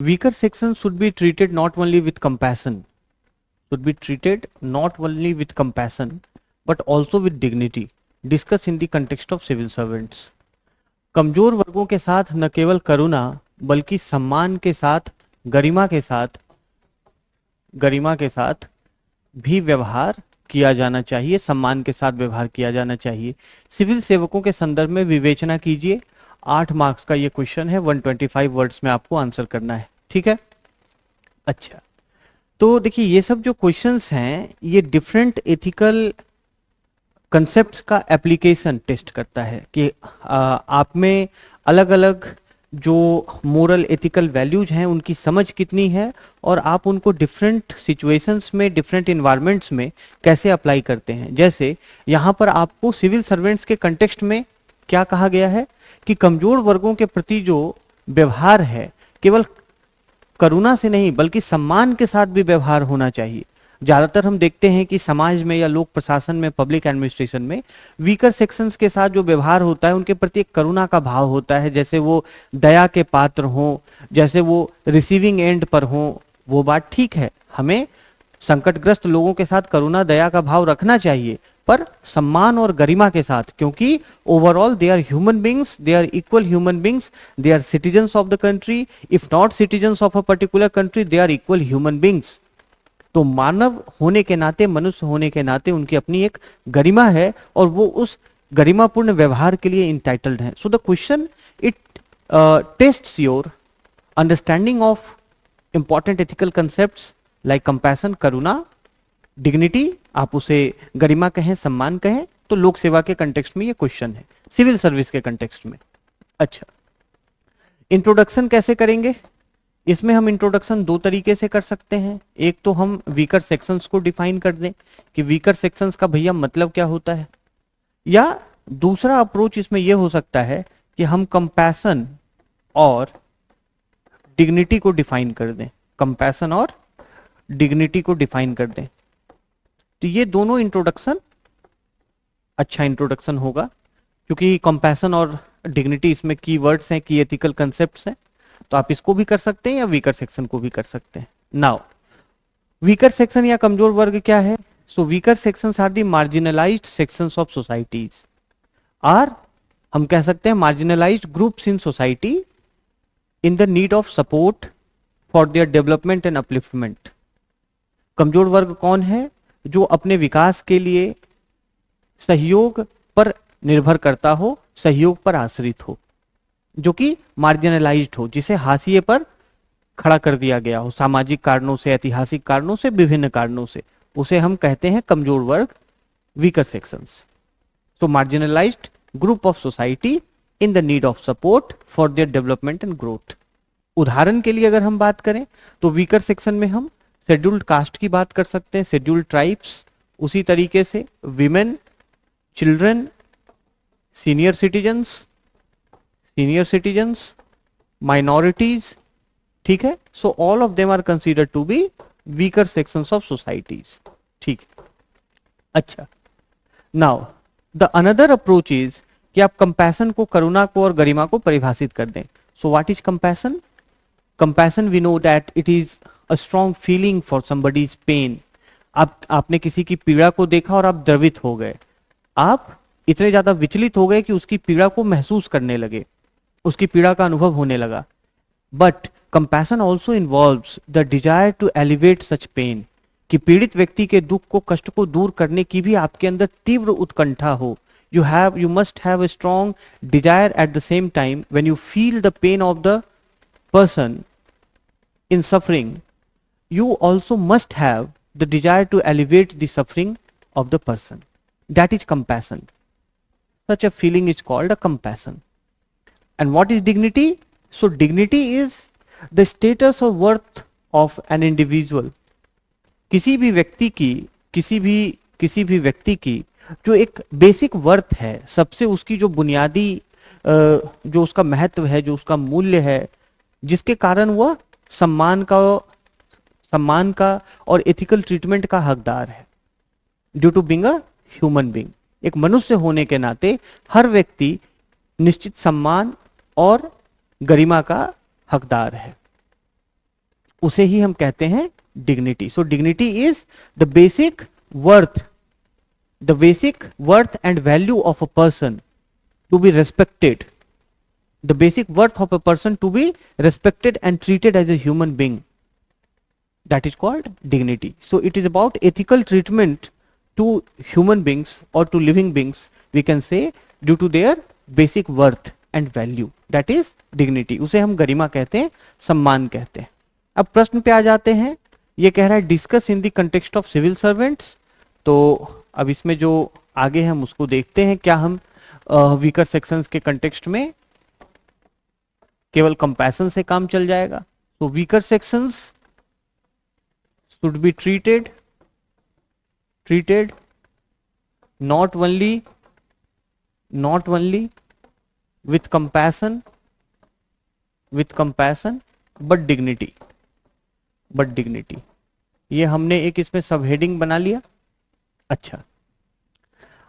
weaker section should be treated not only with compassion, should be treated not only with compassion but also with dignity, discuss in the context of civil servants. कमजोर वर्गों के साथ न केवल करुणा बल्कि सम्मान के साथ, गरिमा के साथ भी व्यवहार किया जाना चाहिए, सम्मान के साथ व्यवहार किया जाना चाहिए। सिविल सेवकों के संदर्भ में विवेचना कीजिए। 8 मार्क्स का ये क्वेश्चन है, 125 वर्ड्स में आपको आंसर करना है, ठीक है। अच्छा, तो देखिए ये सब जो क्वेश्चंस हैं ये डिफरेंट एथिकल कंसेप्ट्स का एप्लीकेशन टेस्ट करता है कि आप में अलग अलग जो मोरल एथिकल वैल्यूज हैं उनकी समझ कितनी है और आप उनको डिफरेंट सिचुएशंस में, डिफरेंट इन्वायरमेंट्स में कैसे अप्लाई करते हैं। जैसे यहाँ पर आपको सिविल सर्वेंट्स के कंटेक्स्ट में क्या कहा गया है कि कमजोर वर्गों के प्रति जो व्यवहार है केवल करुणा से नहीं बल्कि सम्मान के साथ भी व्यवहार होना चाहिए। ज्यादातर हम देखते हैं कि समाज में या लोक प्रशासन में, पब्लिक एडमिनिस्ट्रेशन में वीकर सेक्शंस के साथ जो व्यवहार होता है उनके प्रति एक करुणा का भाव होता है, जैसे वो दया के पात्र हों, जैसे वो रिसीविंग एंड पर हों। वो बात ठीक है, हमें संकटग्रस्त लोगों के साथ करुणा दया का भाव रखना चाहिए, पर सम्मान और गरिमा के साथ, क्योंकि overall they are human beings, they are equal human beings, they are citizens of the country, if not citizens of a particular country they are equal human beings. तो मानव होने के नाते, मनुष्य होने के नाते उनकी अपनी एक गरिमा है और वो उस गरिमापूर्ण व्यवहार के लिए इंटाइटल्ड हैं। So the question it tests your understanding of important ethical concepts like compassion, Karuna, dignity, आप उसे गरिमा कहें, सम्मान कहें, तो लोक सेवा के कंटेक्स्ट में ये क्वेश्चन है, सिविल सर्विस के कंटेक्स्ट में। अच्छा, इंट्रोडक्शन कैसे करेंगे? इसमें हम इंट्रोडक्शन 2 तरीके से कर सकते हैं। एक तो हम वीकर सेक्शंस को डिफाइन कर दें कि वीकर सेक्शंस का भैया मतलब क्या होता है, या दूसरा अप्रोच इसमें यह हो सकता है कि हम कंपैशन और डिग्निटी को डिफाइन कर दें, कंपैशन और डिग्निटी को डिफाइन कर दें। तो ये दोनों इंट्रोडक्शन अच्छा इंट्रोडक्शन होगा, क्योंकि कंपैशन और डिग्निटी इसमें कीवर्ड्स हैं, की एथिकल कंसेप्ट्स हैं। तो आप इसको भी कर सकते हैं या वीकर सेक्शन को भी कर सकते हैं। नाउ वीकर सेक्शन या कमजोर वर्ग क्या है? So weaker sections are the marginalized sections of societies, or हम कह सकते हैं marginalized groups in society in the need of support for their development and upliftment. कमजोर वर्ग कौन है? जो अपने विकास के लिए सहयोग पर निर्भर करता हो, सहयोग पर आश्रित हो, जो कि मार्जिनलाइज्ड हो, जिसे हाशिए पर खड़ा कर दिया गया हो, सामाजिक कारणों से, ऐतिहासिक कारणों से, विभिन्न कारणों से, उसे हम कहते हैं कमजोर वर्ग, वीकर सेक्शंस। तो marginalised group of society in the need of support for their development and growth. उदाहरण के लिए अगर हम बात करें तो वीकर सेक्शन में हम शेड्यूल्ड कास्ट की बात कर सकते हैं, शेड्यूल्ड ट्राइब्स, उसी तरीके से women, children, senior citizens, minorities, ठीक है। So all of them are considered to be weaker sections of societies, ठीक है। अच्छा, now the another approach is कि आप कंपैशन को, करुणा को और गरिमा को परिभाषित कर दें। So what is compassion? Compassion we know that it is a strong feeling for somebody's pain. आपने किसी की पीड़ा को देखा और आप द्रवित हो गए, आप इतने ज्यादा विचलित हो गए कि उसकी पीड़ा को महसूस करने लगे, उसकी पीड़ा का अनुभव होने लगा। But compassion also involves the desire to elevate such pain, कि पीड़ित व्यक्ति के दुख को, कष्ट को दूर करने की भी आपके अंदर तीव्र उत्कंठा हो। You must have a strong desire at the same time when you feel the pain of the person in suffering. You also must have the desire to alleviate the suffering of the person. That is compassion. Such a feeling is called a compassion. And what is dignity? So dignity is the status or worth of an individual. किसी भी व्यक्ति की जो एक basic worth है, सबसे उसकी जो बुनियादी जो उसका महत्व है, जो उसका मूल्य है, जिसके कारण वह सम्मान का और एथिकल ट्रीटमेंट का हकदार है। Due to being a human being, एक मनुष्य होने के नाते हर व्यक्ति निश्चित सम्मान और गरिमा का हकदार है। उसे ही हम कहते हैं dignity. So dignity is the basic worth, the basic worth and value of a person to be respected, the basic worth of a person to be respected and treated as a human being, that is called dignity. So it is about ethical treatment to human beings or to living beings, we can say, due to their basic worth and value, that is dignity. उसे हम गरिमा कहते हैं, सम्मान कहते हैं. अब प्रश्न पे आ जाते हैं. ये कह रहा है discuss in the context of civil servants. तो अब इसमें जो आगे हम उसको देखते हैं. क्या हम वीकर सेक्शंस के कंटेक्स्ट में केवल कंपैशन से काम चल जाएगा? तो weaker sections should be treated not only with compassion but dignity. ये हमने एक इसमें सब हेडिंग बना लिया. अच्छा,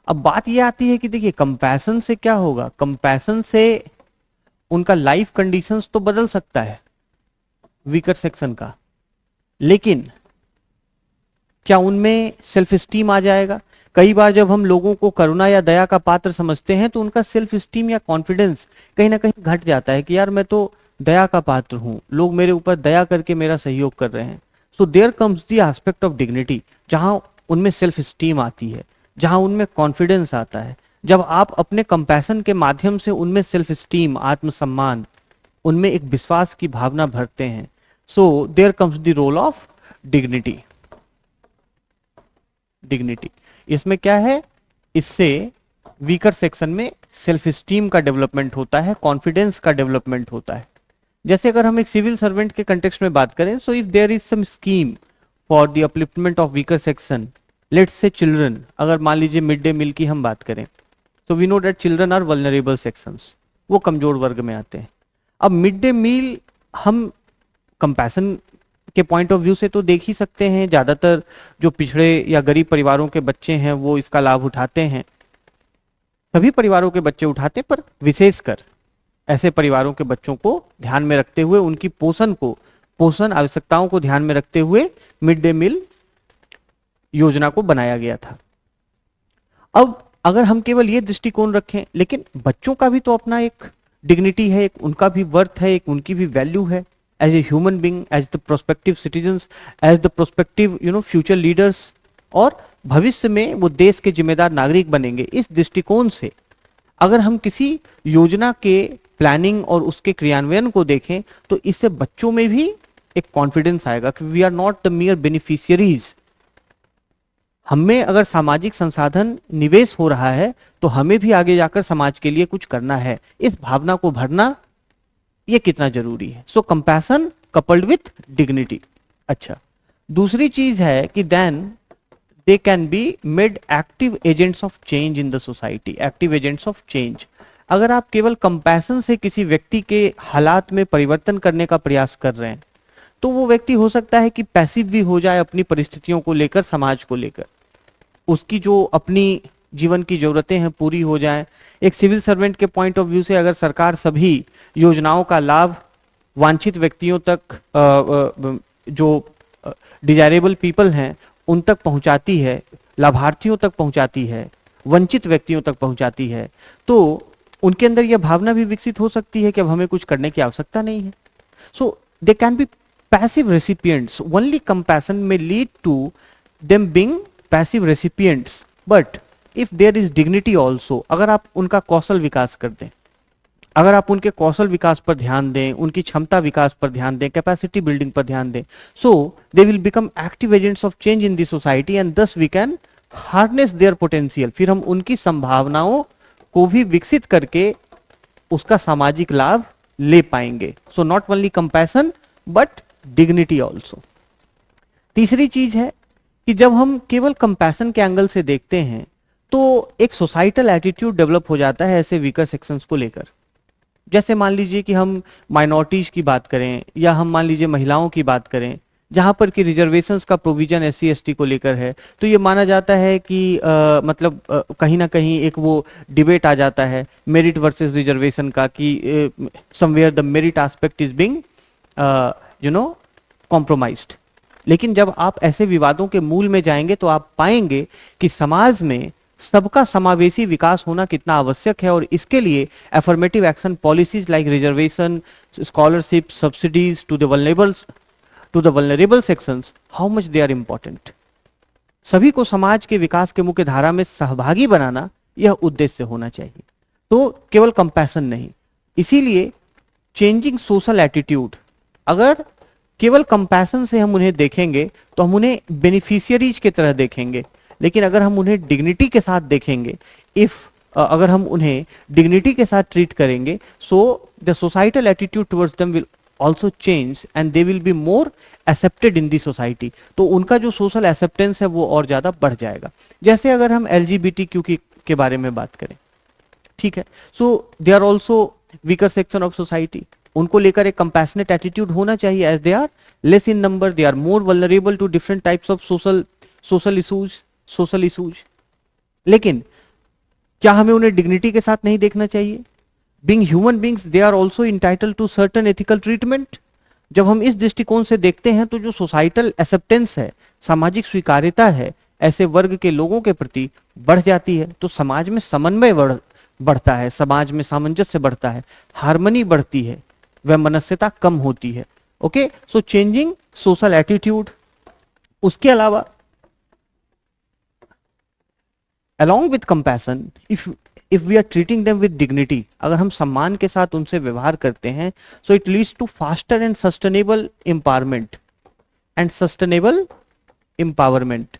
अब बात ये आती है कि देखिए कंपैशन से क्या होगा. कंपैशन से उनका लाइफ कंडीशंस तो बदल सकता है वीकर सेक्शन का, लेकिन क्या उनमें सेल्फ स्टीम आ जाएगा? कई बार जब हम लोगों को करुणा या दया का पात्र समझते हैं तो उनका सेल्फ स्टीम या कॉन्फिडेंस कहीं ना कहीं घट जाता है कि यार मैं तो दया का पात्र हूं, लोग मेरे ऊपर दया करके मेरा सहयोग कर रहे हैं. So there comes the aspect of dignity, जहां उनमें सेल्फ स्टीम आती है, जहां उनमें कॉन्फिडेंस आता है. जब आप अपने कंपैशन के माध्यम से उनमें सेल्फ स्टीम, आत्मसम्मान, उनमें एक विश्वास की भावना भरते हैं, so there comes the role of dignity. इसमें क्या है, इससे वीकर सेक्शन में सेल्फ स्टीम का डेवलपमेंट होता है, कॉन्फिडेंस का डेवलपमेंट होता है. जैसे अगर हम एक सिविल सर्वेंट के कंटेक्स्ट में बात करें, so if there is some scheme for the upliftment of weaker section, let's say children, अगर मान लीजिए मिड डे मील की हम बात करें, तो we know that children are vulnerable sections, वो कमजोर वर्ग में आते हैं. अब मिड डे मील हम कंपैशन के पॉइंट ऑफ व्यू से तो देख ही सकते हैं, ज्यादातर जो पिछड़े या गरीब परिवारों के बच्चे हैं वो इसका लाभ उठाते हैं. सभी परिवारों के बच्चे उठाते, पर विशेषकर ऐसे परिवारों के बच्चों को ध्यान में रखते हुए, उनकी पोषण आवश्यकताओं को ध्यान में रखते हुए मिड डे मील योजना को बनाया गया था. अब अगर हम केवल ये दृष्टिकोण रखें, लेकिन बच्चों का भी तो अपना एक डिग्निटी है, एक उनका भी वर्थ है, एक उनकी भी वैल्यू है as a human being, as the prospective citizens, as the prospective future leaders, और भविष्य में वो देश के जिम्मेदार नागरिक बनेंगे. इस दृष्टिकोण से अगर हम किसी योजना के प्लानिंग और उसके क्रियान्वयन को देखें, तो इससे बच्चों में भी एक कॉन्फिडेंस आएगा कि we are not the mere beneficiaries. हमें अगर सामाजिक संसाधन निवेश हो रहा है तो हमें भी आगे जाकर समाज के लिए कुछ करना है. इस भावना को भरना ये कितना जरूरी है. So compassion coupled with dignity. अच्छा, दूसरी चीज है कि then they can be made active agents of change in the society. Active agents of change, अगर आप केवल कंपैशन से किसी व्यक्ति के हालात में परिवर्तन करने का प्रयास कर रहे हैं, तो वो व्यक्ति हो सकता है कि पैसिव भी हो जाए अपनी परिस्थितियों को लेकर, समाज को लेकर. उसकी जो अपनी जीवन की जरूरतें हैं पूरी हो जाएं. एक सिविल सर्वेंट के पॉइंट ऑफ व्यू से अगर सरकार सभी योजनाओं का लाभ वांछित व्यक्तियों तक, जो डिजायरेबल पीपल हैं उन तक पहुंचाती है, लाभार्थियों तक पहुंचाती है, वंचित व्यक्तियों तक पहुंचाती है, तो उनके अंदर यह भावना भी विकसित हो सकती है कि अब हमें कुछ करने की आवश्यकता नहीं है. So they can be passive recipients. Only compassion may lead to them being passive recipients, but if there is dignity also, अगर आप उनका कौशल विकास कर दें, अगर आप उनके कौशल विकास पर ध्यान दें, उनकी क्षमता विकास पर ध्यान दें, कैपेसिटी बिल्डिंग पर ध्यान दें, so they will become active agents of change in the society and thus we can harness their potential. फिर हम उनकी संभावनाओं को भी विकसित करके उसका सामाजिक लाभ ले पाएंगे. So not only compassion but dignity also. तीसरी चीज है कि जब हम केवल कंपैशन के एंगल से देखते हैं तो एक सोसाइटल एटीट्यूड डेवलप हो जाता है ऐसे वीकर सेक्शंस को लेकर. जैसे मान लीजिए कि हम माइनॉरिटीज की बात करें या हम मान लीजिए महिलाओं की बात करें, जहां पर कि रिजर्वेशंस का प्रोविजन SC ST को लेकर है, तो ये माना जाता है कि मतलब कहीं ना कहीं एक वो डिबेट आ जाता है मेरिट वर्सेस रिजर्वेशन का, कि somewhere the merit aspect is being compromised. लेकिन जब आप ऐसे विवादों के मूल में जाएंगे तो आप पाएंगे कि समाज में सबका समावेशी विकास होना कितना आवश्यक है, और इसके लिए affirmative action policies like reservation, scholarship, subsidies to the vulnerable sections, how much they are important. सभी को समाज के विकास के मुख्य धारा में सहभागी बनाना यह उद्देश्य होना चाहिए, तो केवल कंपैशन नहीं। इसीलिए चेंजिंग सोशल एटीट्यूड, अगर केवल कंपैशन से हम उन्हें देखेंगे तो हम उन्हें बेनिफिशियरीज की तरह देखेंगे, लेकिन अगर हम उन्हें डिग्निटी के साथ देखेंगे, अगर हम उन्हें डिग्निटी के साथ ट्रीट करेंगे, so the societal attitude towards them will also change and they will be more accepted in the society. तो उनका जो सोशल एक्सेप्टेंस है वो और ज्यादा बढ़ जाएगा। जैसे अगर हम LGBTQ के बारे में बात करें, ठीक है, so they are also weaker section of society, उनको लेकर एक कंपैशनेट एटीट्यूड होना चाहिए, as they are less in number, they are more vulnerable to different types of social issues. लेकिन क्या हमें उन्हें डिग्निटी के साथ नहीं देखना चाहिए? Being human beings they are also entitled to certain ethical treatment. जब हम इस दृष्टिकोण से देखते हैं तो जो सोसाइटल एक्सेप्टेंस है, सामाजिक स्वीकार्यता है, ऐसे वर्ग के लोगों के प्रति बढ़ जाती है, तो समाज में समन्वय बढ़ता है, समाज में सामंजस्य बढ़ता है, हार्मनी बढ़ती है, वह मनस्यता कम होती है। ओके, सो चेंजिंग सोशल एटीट्यूड। उसके अलावा along with compassion, if we are treating them with dignity, अगर हम सम्मान के साथ उनसे व्यवहार करते हैं, so it leads to faster and sustainable empowerment।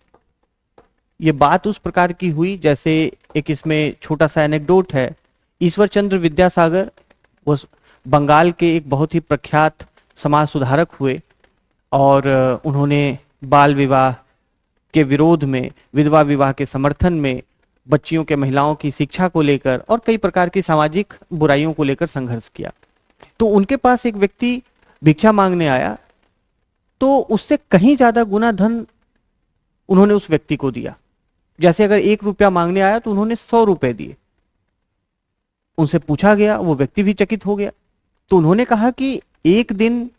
ये बात उस प्रकार की हुई जैसे एक इसमें छोटा सा एनेक्डोट है। ईश्वर चंद्र विद्यासागर वो बंगाल के एक बहुत ही प्रख्यात समाज सुधारक हुए, और उन्होंने बाल विवाह के विरोध में, विधवा विवाह के समर्थन में, बच्चियों के, महिलाओं की शिक्षा को लेकर और कई प्रकार की सामाजिक बुराइयों को लेकर संघर्ष किया। तो उनके पास एक व्यक्ति भिक्षा मांगने आया, तो उससे कहीं ज्यादा गुना धन उन्होंने उस व्यक्ति को दिया। जैसे अगर 1 रुपया मांगने आया तो उन्होंने 100 रुपए दिए। उनसे पूछा गया, वो व्यक्ति भी चकित हो गया। तो उन्होंने कहा कि एक दिन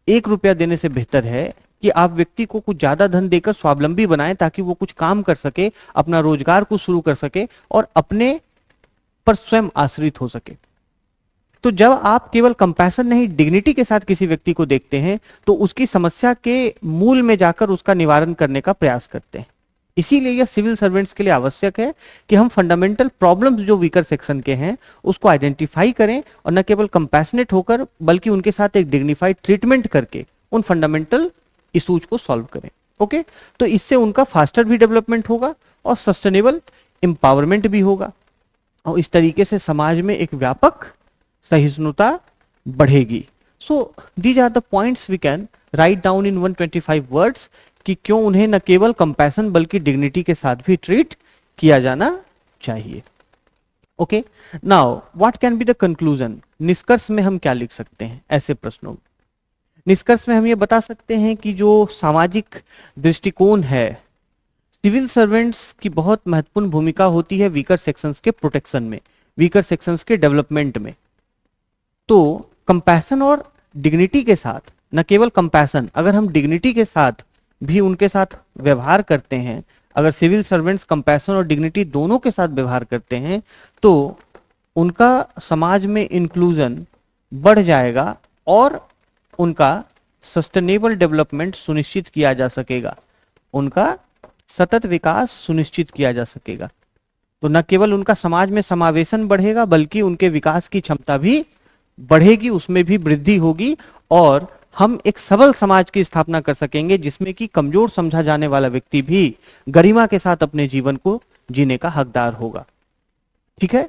1 रुपया देने से बेहतर है कि आप व्यक्ति को कुछ ज्यादा धन देकर स्वावलंबी बनाएं, ताकि वो कुछ काम कर सके, अपना रोजगार को शुरू कर सके और अपने पर स्वयं आश्रित हो सके। तो जब आप केवल कंपैशन नहीं, डिग्निटी के साथ किसी व्यक्ति को देखते हैं, तो उसकी समस्या के मूल में जाकर उसका निवारण करने का प्रयास करते हैं। इसीलिए यह सिविल सर्वेंट्स के लिए आवश्यक है कि हम फंडामेंटल प्रॉब्लम्स जो वीकर सेक्शन के हैं उसको आइडेंटिफाई करें, और न केवल कंपैशनेट होकर बल्कि उनके साथ एक डिग्निफाइड ट्रीटमेंट करके उन फंडामेंटल इशूज को सॉल्व करें। ओके, तो इससे उनका फास्टर भी डेवलपमेंट होगा और सस्टेनेबल एम्पावरमेंट भी होगा, और इस तरीके से समाज में एक व्यापक सहिष्णुता बढ़ेगी। So these are the points we can write down in 125 words कि क्यों उन्हें न केवल कंपैशन बल्कि डिग्निटी के साथ भी ट्रीट किया जाना चाहिए। Okay, now what can be the conclusion? निष्कर्ष में हम क्या लिख सकते हैं ऐसे प्रश्नों में? निष्कर्ष में हम ये बता सकते हैं कि जो सामाजिक दृष्टिकोण है, सिविल सर्वेंट्स की बहुत महत्वपूर्ण भूमिका होती है वीकर सेक्शंस के प्रोटेक्शन में, वीकर सेक्शंस के डेवलपमेंट में। तो कंपैशन और डिग्निटी के साथ, न केवल कंपैशन, अगर हम डिग्निटी के साथ भी उनके साथ व्यवहार करते हैं, अगर सिविल सर्वेंट्स कंपैशन और डिग्निटी दोनों के साथ व्यवहार करते हैं, तो उनका समाज में इंक्लूजन बढ़ जाएगा और उनका सस्टेनेबल डेवलपमेंट सुनिश्चित किया जा सकेगा, उनका सतत विकास सुनिश्चित किया जा सकेगा। तो न केवल उनका समाज में समावेशन बढ़ेगा बल्कि उनके विकास की क्षमता भी बढ़ेगी, उसमें भी वृद्धि होगी, और हम एक सबल समाज की स्थापना कर सकेंगे जिसमें कि कमजोर समझा जाने वाला व्यक्ति भी गरिमा के साथ अपने जीवन को जीने का हकदार होगा। ठीक है।